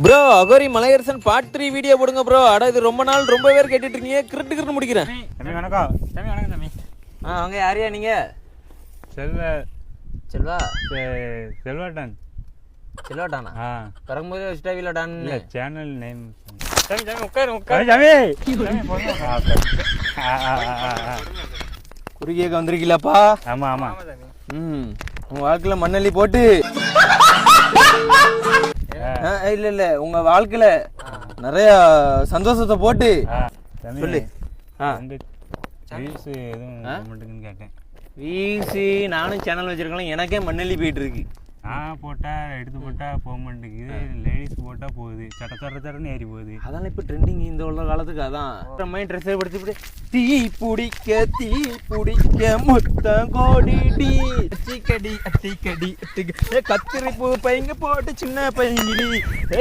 Bro Aghori மலையரசன் part 3 video போடுங்க bro. அட இது ரொம்ப நாள் ரொம்ப பேர் கேட்டுட்டு இருக்கீங்க. கிரிட்டு முடிக்கிறேன். தம்பி வணக்கம். தம்பி வணக்கம் தம்பி. வாங்க யாரையா நீங்க? செல்வா செல்வாட்டன். செல்வாட்டானா? பிறகும்போது வச்சுட்டா வீலடான் சேனல் நேம். தம்பி உட்காரு குறுகிய வந்திருக்கீங்களாப்பா? ஆமா ஆமா. உங்க வாழ்க்கையில மண்ணள்ளி போட்டு இல்ல உங்க வாழ்க்கையில நிறைய சந்தோஷத்தை போட்டு சொல்லு. கேட்டேன். வீசி நானும் சேனல் வச்சிருக்கேன். எனக்கே மண்ணள்ளி போயிட்டு இருக்கு. போட்டா எடுத்து போட்டா போக மாட்டேங்குது. லேடிஸ் போட்டா போகுது. சட்டன்னு ஏறி போகுது. அதெல்லாம் இப்ப ட்ரெண்டிங் இந்த உள்ள காலத்துக்கு. அதான் மைண்ட் ட்ரெஸ் படுத்தி தீ பிடிக்க மொத்தம் கோடி அட்டிக்கடி கத்திரிப்பு பையங்க போட்டு சின்ன பையன்